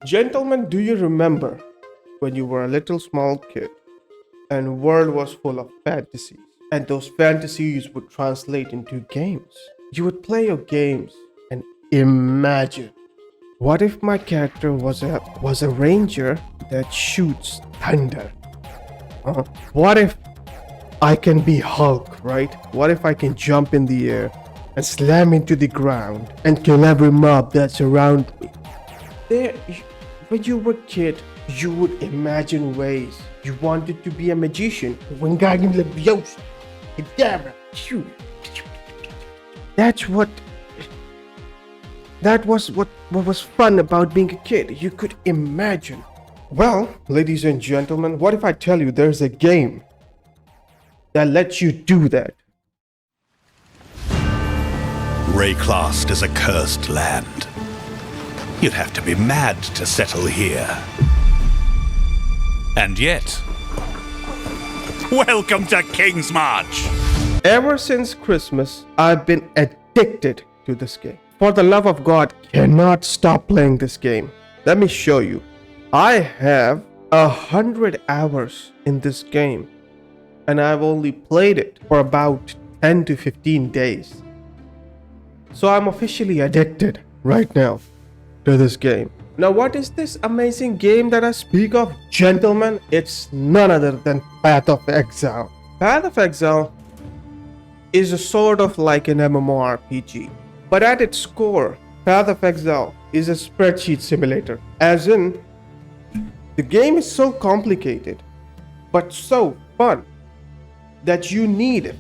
Gentlemen, do you remember when you were a little small kid and world was full of fantasies and those fantasies would translate into games? You would play your games and imagine, what if my character was a ranger that shoots thunder? What if I can be Hulk, right? What if I can jump in the air and slam into the ground and kill every mob that's around me? There, when you were a kid, you would imagine ways. You wanted to be a magician. Wingardium Leviosa, Kadabra, shoot. That's what. That was what was fun about being a kid. You could imagine. Well, ladies and gentlemen, what if I tell you there's a game that lets you do that? Rayclast is a cursed land. You'd have to be mad to settle here. And yet, welcome to King's March! Ever since Christmas, I've been addicted to this game. For the love of God, cannot stop playing this game. Let me show you. I have 100 hours in this game, and I've only played it for about 10 to 15 days. So I'm officially addicted right now to this game. Now, what is this amazing game that I speak of, gentlemen? It's none other than Path of Exile. Path of Exile is a sort of like an MMORPG, but at its core, Path of Exile is a spreadsheet simulator. As in, the game is so complicated, but so fun, that you need a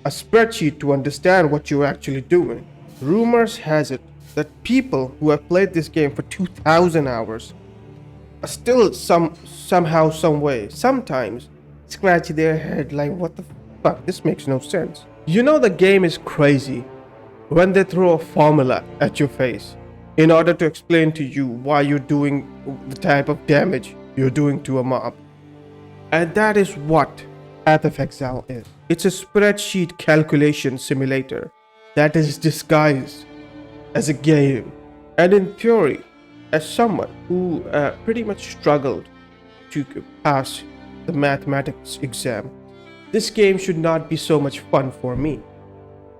spreadsheet to understand what you're actually doing. Rumors has it that people who have played this game for 2,000 hours are still somehow, some way, sometimes scratch their head like, what the fuck, this makes no sense. You know the game is crazy when they throw a formula at your face in order to explain to you why you're doing the type of damage you're doing to a mob. And that is what Path of Exile is. It's a spreadsheet calculation simulator that is disguised as a game. And in theory, as someone who pretty much struggled to pass the mathematics exam, this game should not be so much fun for me.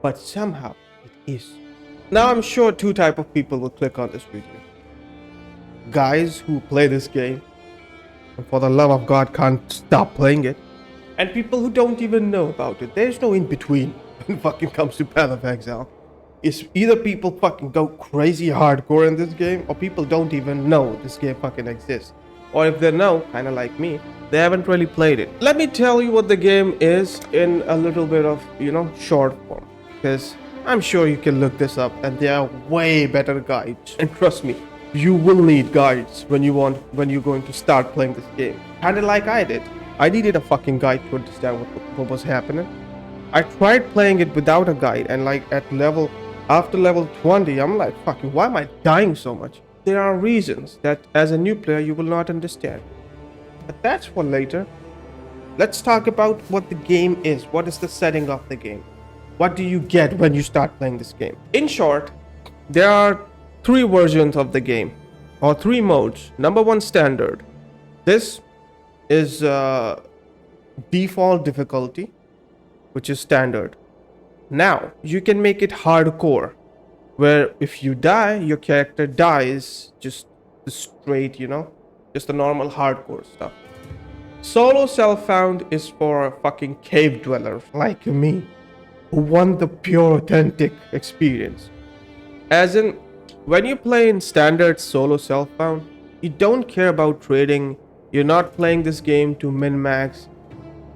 But somehow it is. Now I'm sure two type of people will click on this video. Guys who play this game and for the love of God can't stop playing it. And people who don't even know about it. There's no in between when it fucking comes to Path of Exile. It's either people fucking go crazy hardcore in this game, or people don't even know this game fucking exists. Or if they know, kinda like me, they haven't really played it. Let me tell you what the game is in a little bit of, short form. Because I'm sure you can look this up and there are way better guides. And trust me, you will need guides when you're going to start playing this game. Kinda like I did. I needed a fucking guide to understand what was happening. I tried playing it without a guide, and after level 20, I'm like, fucking, why am I dying so much? There are reasons that as a new player you will not understand. But that's for later. Let's talk about what the game is. What is the setting of the game? What do you get when you start playing this game? In short, there are 3 versions of the game, or 3 modes. Number 1, standard. This is default difficulty, which is standard. Now, you can make it hardcore, where if you die, your character dies just straight, just the normal hardcore stuff. Solo self-found is for fucking cave dwellers like me, who want the pure authentic experience. As in, when you play in standard solo self-found, you don't care about trading. You're not playing this game to min-max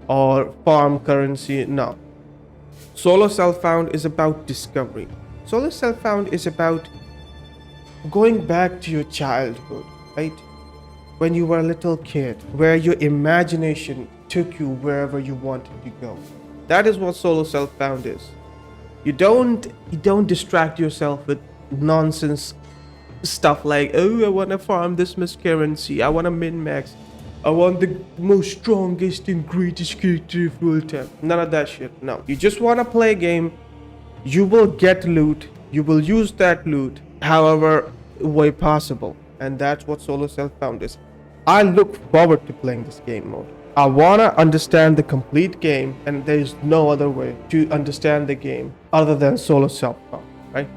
or farm currency, no. Solo self-found is about discovery. Solo self-found is about going back to your childhood, right? When you were a little kid, where your imagination took you wherever you wanted to go. That is what solo self-found is. You don't distract yourself with nonsense stuff like, oh, I want to farm this much currency, I want to min-max, I want the most strongest and greatest character of all time. None of that shit. No. You just want to play a game. You will get loot. You will use that loot however way possible. and that's what Solo Self-Found is. I look forward to playing this game mode. I wanna understand the complete game, and there's no other way to understand the game other than Solo Self-Found, right?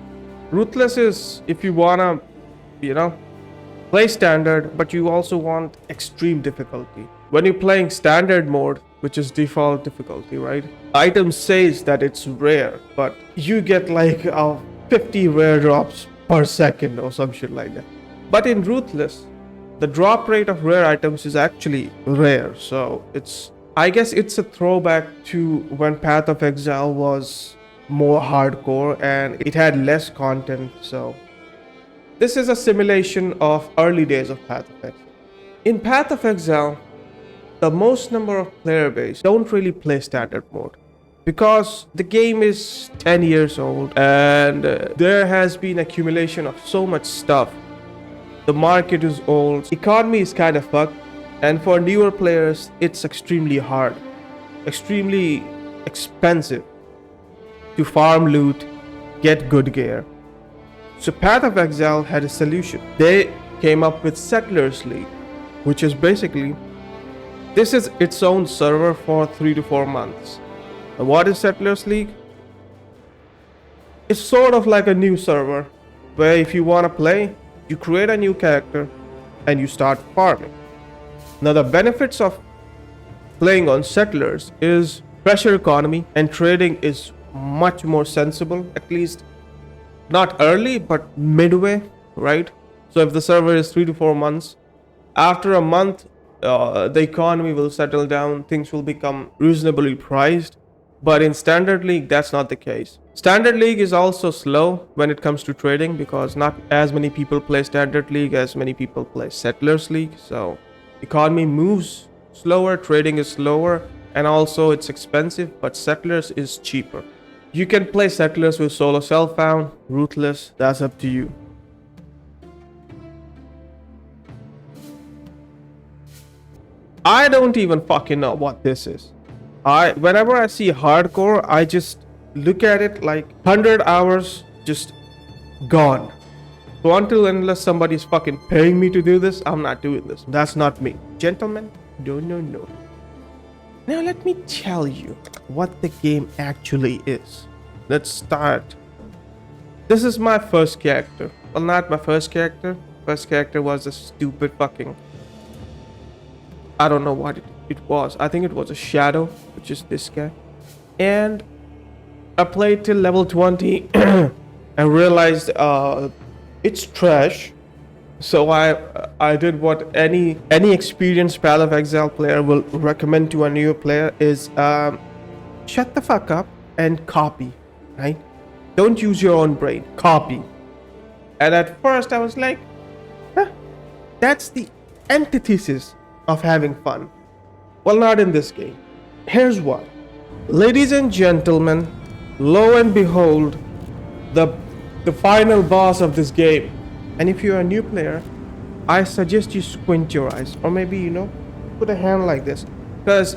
Ruthless is if you wanna, play standard, but you also want extreme difficulty. When you're playing standard mode, which is default difficulty, right? Item says that it's rare, but you get like 50 rare drops per second or some shit like that. But in Ruthless, the drop rate of rare items is actually rare. So I guess it's a throwback to when Path of Exile was more hardcore and it had less content. So this is a simulation of early days of Path of Exile. In Path of Exile, the most number of player base don't really play standard mode because the game is 10 years old and there has been accumulation of so much stuff. The market is old, economy is kind of fucked, and for newer players it's extremely hard, extremely expensive to farm loot, get good gear. So Path of Exile had a solution. They came up with Settlers League, which is basically, this is its own server for 3 to 4 months. And what is Settlers League? It's sort of like a new server where if you want to play, you create a new character and you start farming. Now the benefits of playing on Settlers is pressure economy and trading is much more sensible, at least not early but midway, right? So if the server is 3 to 4 months, after a month the economy will settle down, things will become reasonably priced. But in Standard League, that's not the case. Standard League is also slow when it comes to trading because not as many people play Standard League as many people play Settlers League. So economy moves slower, trading is slower, and also it's expensive, but Settlers is cheaper. You can play Settlers with Solo Self-Found, Ruthless, that's up to you. I don't even fucking know what this is. Whenever I see hardcore, I just look at it like 100 hours just gone. So until unless somebody's fucking paying me to do this, I'm not doing this. That's not me. Gentlemen, no. Now let me tell you what the game actually is. Let's start. This is my first character. Well, not my first character. First character was a stupid fucking, I don't know what it was. I think it was a shadow, which is this guy. And I played till level 20 and realized it's trash. So I did what any experienced Path of Exile player will recommend to a new player is shut the fuck up and copy, right? Don't use your own brain, copy. And at first I was like, that's the antithesis of having fun. Well, not in this game. Here's why. Ladies and gentlemen, lo and behold, the final boss of this game. And if you're a new player, I suggest you squint your eyes, or maybe put a hand like this, because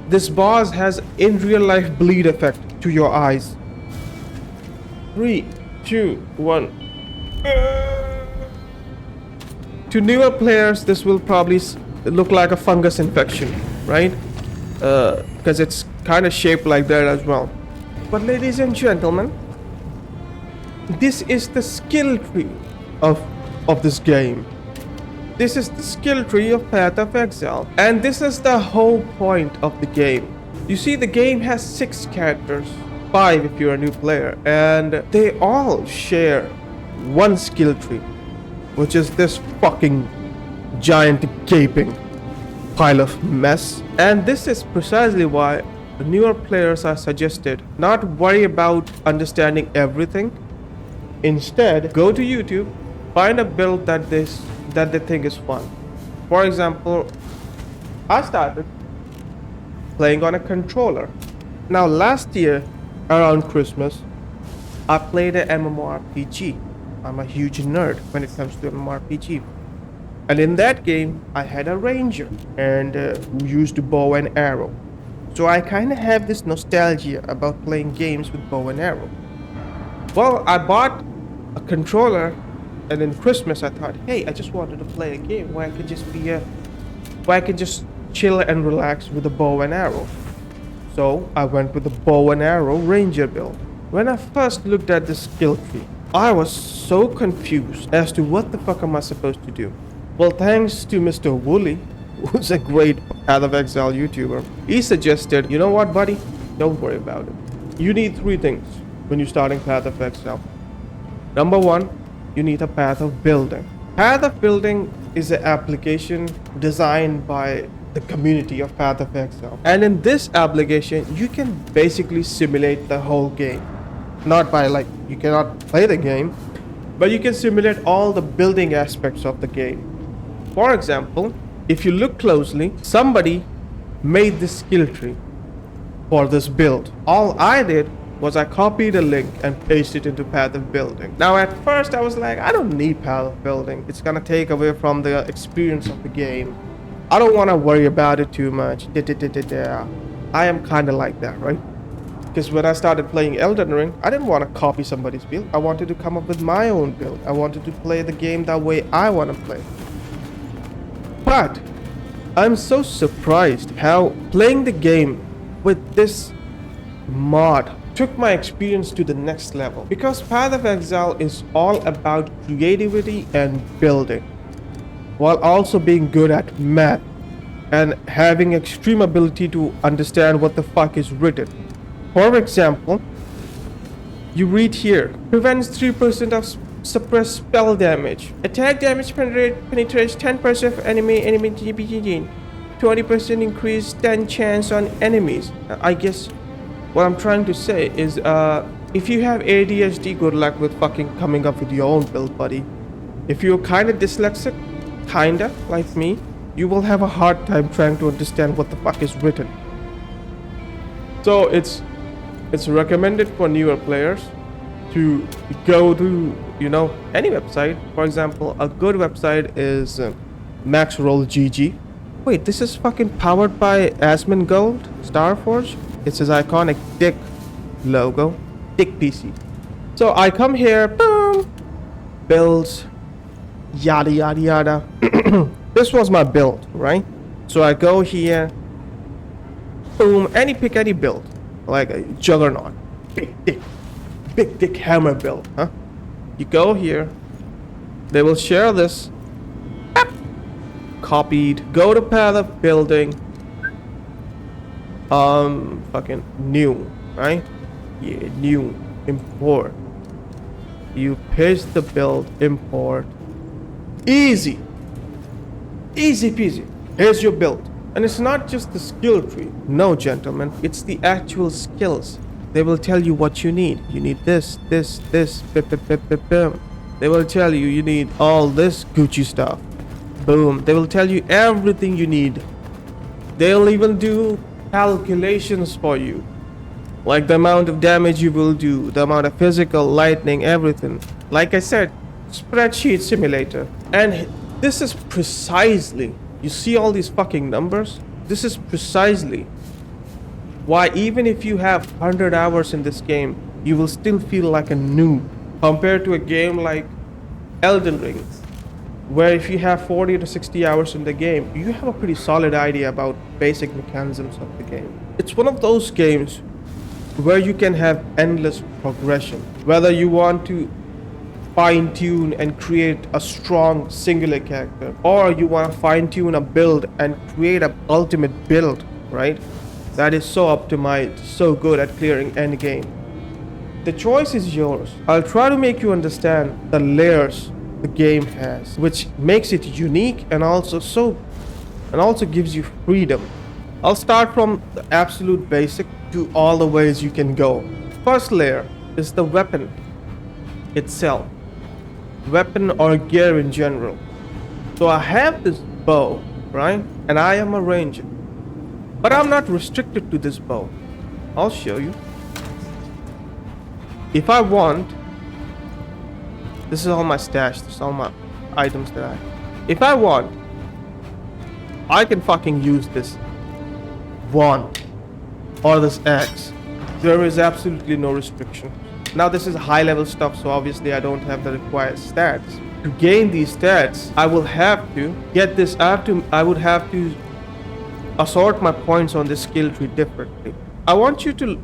this boss has in real life bleed effect to your eyes. 3, 2, 1. To newer players, this will probably look like a fungus infection, right? Because it's kind of shaped like that as well. But ladies and gentlemen, this is the skill tree of this game. This is the skill tree of Path of Exile. And this is the whole point of the game. You see, the game has 6 characters, 5 if you're a new player, and they all share one skill tree, which is this fucking giant gaping pile of mess. And this is precisely why newer players are suggested not worry about understanding everything. Instead, go to YouTube, find a build that they think is fun. For example, I started playing on a controller. Now last year around Christmas, I played an MMORPG. I'm a huge nerd when it comes to MMORPG. And in that game, I had a ranger and who used bow and arrow. So I kind of have this nostalgia about playing games with bow and arrow. Well, I bought a controller And in Christmas, I thought, hey, I just wanted to play a game where I can just chill and relax with a bow and arrow. So I went with the bow and arrow ranger build. When I first looked at the skill tree, I was so confused as to what the fuck am I supposed to do. Well, thanks to Mr. Wooly, who's a great Path of Exile YouTuber, he suggested, you know what, buddy? Don't worry about it. You need 3 things when you're starting Path of Exile. Number 1, you need a path of building. Path of building is an application designed by the community of Path of Exile. And in this application, you can basically simulate the whole game. Not by you cannot play the game, but you can simulate all the building aspects of the game. For example, if you look closely, somebody made this skill tree for this build. All I did was I copied a link and pasted it into Path of Building. Now at first I was like, I don't need Path of Building. It's gonna take away from the experience of the game. I don't wanna worry about it too much. I am kinda like that, right? Because when I started playing Elden Ring, I didn't want to copy somebody's build. I wanted to come up with my own build. I wanted to play the game that way I want to play. But I'm so surprised how playing the game with this mod took my experience to the next level. Because Path of Exile is all about creativity and building, while also being good at math and having extreme ability to understand what the fuck is written. For example, you read here, prevents 3% of suppressed spell damage. Attack damage penetrates 10% of enemy GBG. 20% increase 10 chance on enemies. I guess what I'm trying to say is, if you have ADHD, good luck with fucking coming up with your own build, buddy. If you're kinda dyslexic, kinda like me, you will have a hard time trying to understand what the fuck is written. So it's recommended for newer players to go to, any website. For example, a good website is MaxRollGG. Wait, this is fucking powered by Asmongold Starforge. It's his iconic dick logo, dick PC. So I come here, boom, builds, yada yada yada. This was my build, right? So I go here, boom, pick any build. Like a juggernaut, big dick hammer build, huh? You go here, they will share this, copied, go to Path of Building, fucking new, right? Yeah, new, import. You paste the build, import, easy peasy. Here's your build. And it's not just the skill tree. No, gentlemen. It's the actual skills. They will tell you what you need. You need this. They will tell you you need all this Gucci stuff. Boom. They will tell you everything you need. They'll even do calculations for you. Like the amount of damage you will do, the amount of physical, lightning, everything. Like I said, spreadsheet simulator. And this is precisely, you see all these fucking numbers? This is precisely why even if you have 100 hours in this game, you will still feel like a noob compared to a game like Elden Ring, where if you have 40 to 60 hours in the game, you have a pretty solid idea about basic mechanisms of the game. It's one of those games where you can have endless progression, whether you want to fine-tune and create a strong singular character, or you want to fine-tune a build and create an ultimate build, right? That is so optimized, so good at clearing any game. The choice is yours. I'll try to make you understand the layers the game has, which makes it unique and also gives you freedom. I'll start from the absolute basic to all the ways you can go. First layer is the weapon itself. Weapon or gear in general. So I have this bow, right? And I am a ranger. But I'm not restricted to this bow. I'll show you. If I want, this is all my stash, this is all my items that I... If I want, I can fucking use this wand or this axe. There is absolutely no restriction. Now this is high level stuff, so obviously I don't have the required stats. to gain these stats, I will have to get this. I would have to assort my points on this skill tree differently. I want you to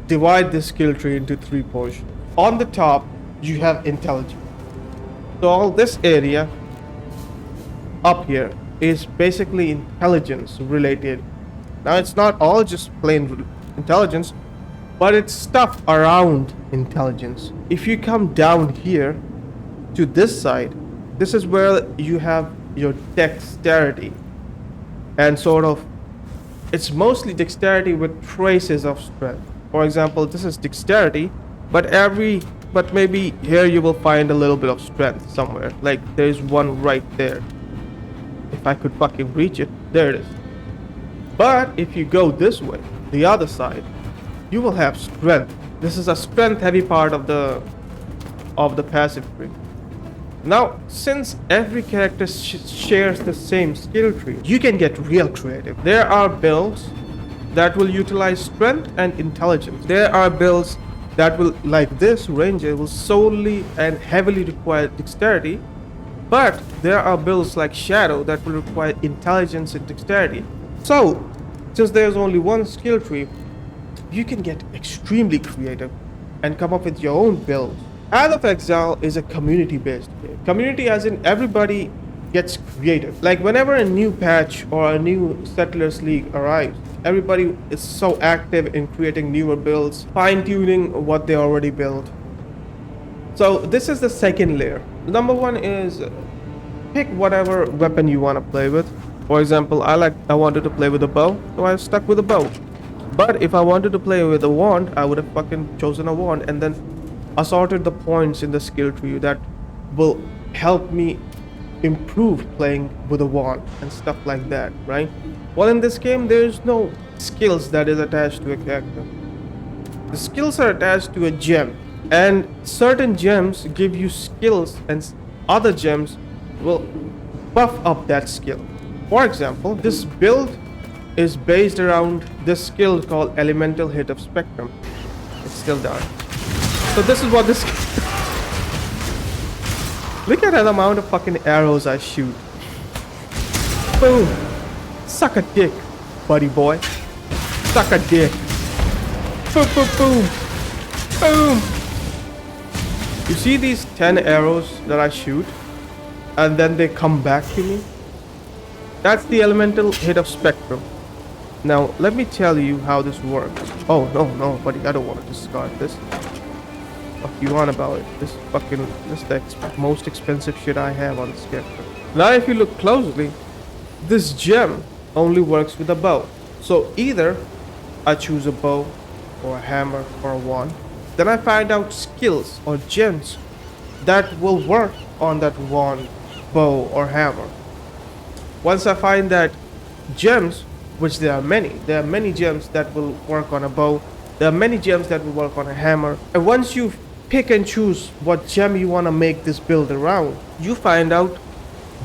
divide this skill tree into 3 portions. On the top, you have intelligence. So all this area up here is basically intelligence related. Now it's not all just plain intelligence, but it's stuff around intelligence. If you come down here to this side, this is where you have your dexterity, and sort of it's mostly dexterity with traces of strength. For example, this is dexterity, but maybe here you will find a little bit of strength somewhere. Like there's one right there. If I could fucking reach it, there it is. But if you go this way, the other side, you will have strength. This is a strength heavy part of the passive tree. Now, since every character shares the same skill tree, you can get real creative. There are builds that will utilize strength and intelligence. There are builds that will, like this ranger, will solely and heavily require dexterity. But there are builds like Shadow that will require intelligence and dexterity. So, since there's only one skill tree, you can get extremely creative and come up with your own builds. Path of Exile is a community-based game. Community as in everybody gets creative. Like whenever a new patch or a new Settlers League arrives, everybody is so active in creating newer builds, fine-tuning what they already built. So this is the second layer. Number one is pick whatever weapon you want to play with. For example, I wanted to play with a bow, so I stuck with a bow. But if I wanted to play with a wand, I would have fucking chosen a wand and then assorted the points in the skill tree that will help me improve playing with a wand and stuff like that, right? Well, in this game, there's no skills that is attached to a character. The skills are attached to a gem, and certain gems give you skills and other gems will buff up that skill. For example, this build is based around this skill called Elemental Hit of Spectrum. It's still dark. So this is what this... Look at the amount of fucking arrows I shoot. Boom. Suck a dick, buddy boy. Suck a dick. Boom, boom, boom. Boom. You see these 10 arrows that I shoot? And then they come back to me? That's the Elemental Hit of Spectrum. Now, let me tell you how this works. Oh, no, buddy, I don't want to discard this. What you on about it? This is the most expensive shit I have on this character. Now, if you look closely, this gem only works with a bow. So either I choose a bow, or a hammer, or a wand. Then I find out skills or gems that will work on that wand, bow, or hammer. Once I find that gems, which there are many gems that will work on a bow, there are many gems that will work on a hammer, and once you pick and choose what gem you want to make this build around, you find out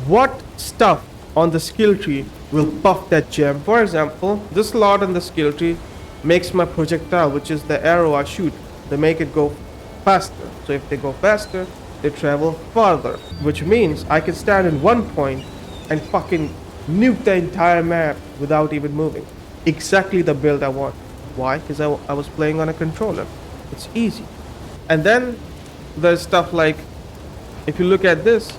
what stuff on the skill tree will buff that gem. For example, this slot in the skill tree makes my projectile, which is the arrow I shoot, they make it go faster. So if they go faster, they travel farther, which means I can stand in one point and fucking nuke the entire map without even moving. Exactly the build I want. Why? Because I was playing on a controller. It's easy. And then there's stuff like, if you look at this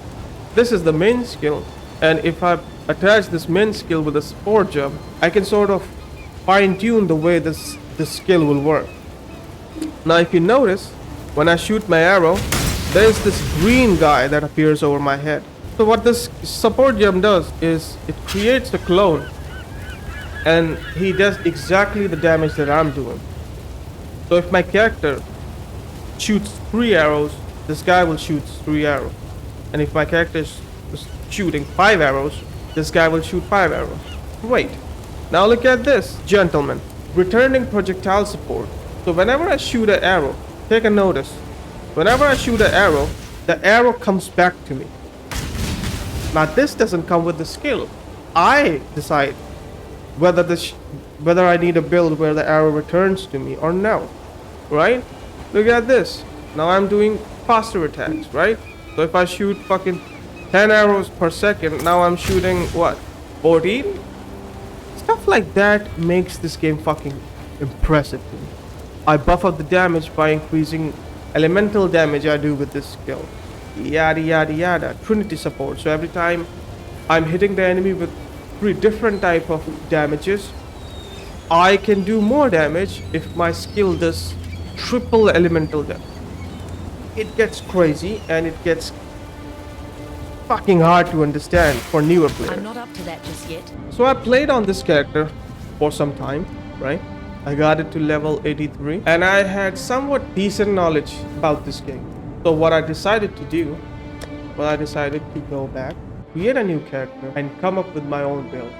is the main skill, and if I attach this main skill with a support gem, I can sort of fine-tune the way this skill will work. Now if you notice, when I shoot my arrow, there's this green guy that appears over my head. So what this support gem does is it creates a clone, and he does exactly the damage that I'm doing. So if my character shoots 3 arrows, this guy will shoot 3 arrows. And if my character is shooting 5 arrows, this guy will shoot 5 arrows. Great. Now look at this, gentlemen. Returning projectile support. So whenever I shoot an arrow, take a notice. Whenever I shoot an arrow, the arrow comes back to me. Now this doesn't come with the skill. I decide whether I need a build where the arrow returns to me or no. Right? Look at this. Now I'm doing faster attacks, right? So if I shoot fucking 10 arrows per second, now I'm shooting what? 14? Stuff like that makes this game fucking impressive to me. I buff up the damage by increasing elemental damage I do with this skill. Yada yada yada. Trinity support. So every time I'm hitting the enemy with 3 different type of damages, I can do more damage if my skill does triple elemental damage. It gets crazy and it gets fucking hard to understand for newer players. I'm not up to that just yet. So I played on this character for some time, right? I got it to level 83 and I had somewhat decent knowledge about this game. So what I decided to do, well, I decided to go back, create a new character and come up with my own build.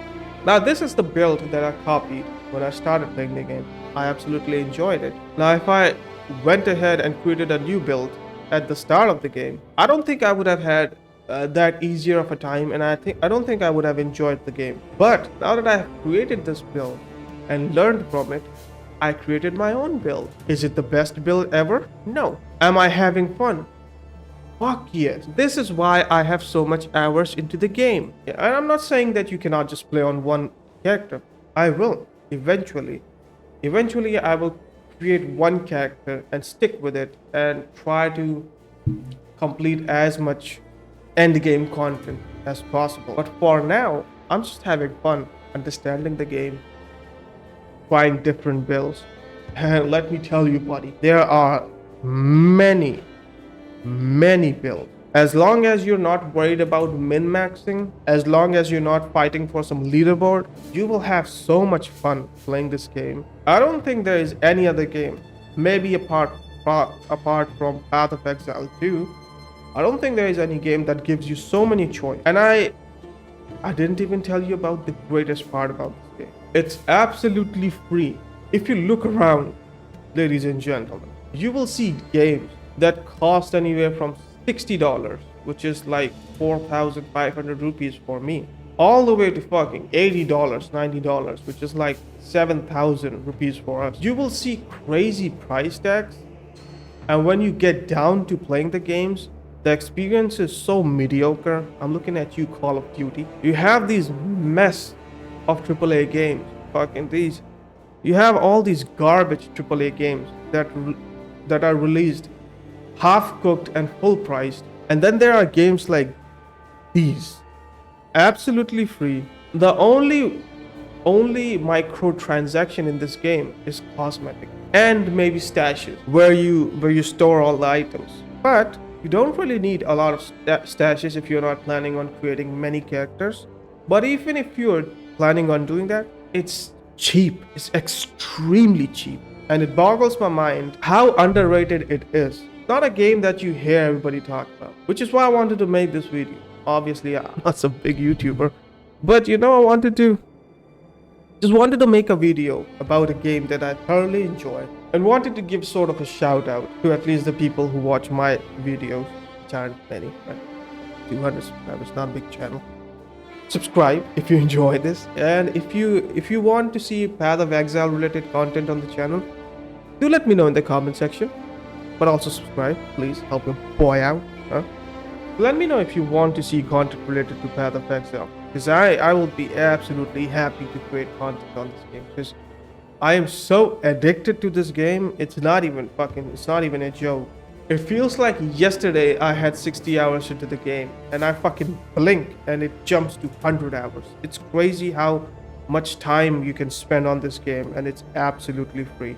Now this is the build that I copied when I started playing the game. I absolutely enjoyed it. Now if I went ahead and created a new build at the start of the game, I don't think I would have had that easier of a time, and I don't think I would have enjoyed the game. But now that I have created this build and learned from it, I created my own build. Is it the best build ever? No. Am I having fun? Fuck yes. This is why I have so much hours into the game. And I'm not saying that you cannot just play on one character. I will eventually. Eventually I will create one character and stick with it and try to complete as much end game content as possible. But for now, I'm just having fun understanding the game, trying different builds. And let me tell you, buddy, there are many builds. As long as you're not worried about min-maxing, as long as you're not fighting for some leaderboard, you will have so much fun playing this game. I don't think there is any other game, maybe apart from Path of Exile 2, I don't think there is any game that gives you so many choice. And I didn't even tell you about the greatest part about this game. It's absolutely free. If you look around, ladies and gentlemen, you will see games that cost anywhere from $60, which is like 4,500 rupees for me, all the way to fucking $80, $90, which is like 7,000 rupees for us. You will see crazy price tags, and when you get down to playing the games, the experience is so mediocre. I'm looking at you, Call of Duty. You have these mess of AAA games, fucking these. You have all these garbage AAA games that are released half-cooked and full-priced. And then there are games like these, absolutely free. The only microtransaction in this game is cosmetic and maybe stashes, where you store all the items. But you don't really need a lot of stashes if you're not planning on creating many characters. But even if you're planning on doing that, it's cheap. It's extremely cheap. And it boggles my mind how underrated it is. It's not a game that you hear everybody talk about, which is why I wanted to make this video. Obviously, I'm not some big YouTuber, but I wanted to make a video about a game that I thoroughly enjoy and wanted to give sort of a shout out to at least the people who watch my videos, which aren't many, right? 200 subscribers, not a big channel. Subscribe if you enjoy this, and if you want to see Path of Exile related content on the channel, do let me know in the comment section. But also subscribe, please help your boy out. Let me know if you want to see content related to Path of Exile, because I will be absolutely happy to create content on this game, because I am so addicted to this game. It's not even a joke. It feels like yesterday I had 60 hours into the game, and I fucking blink and it jumps to 100 hours. It's crazy how much time you can spend on this game, and it's absolutely free.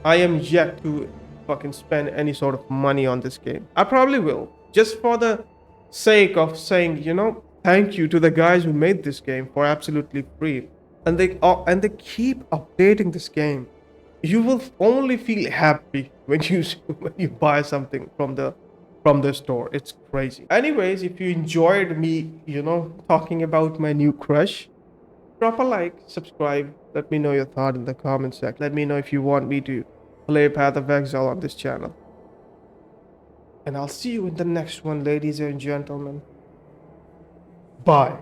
I am yet to fucking spend any sort of money on this game. I probably will, just for the sake of saying, thank you to the guys who made this game for absolutely free. And they keep updating this game. You will only feel happy when you buy something from the store. It's crazy. Anyways, if you enjoyed me, talking about my new crush, drop a like, subscribe, let me know your thought in the comment section. Let me know if you want me to play Path of Exile on this channel. And I'll see you in the next one, ladies and gentlemen. Bye.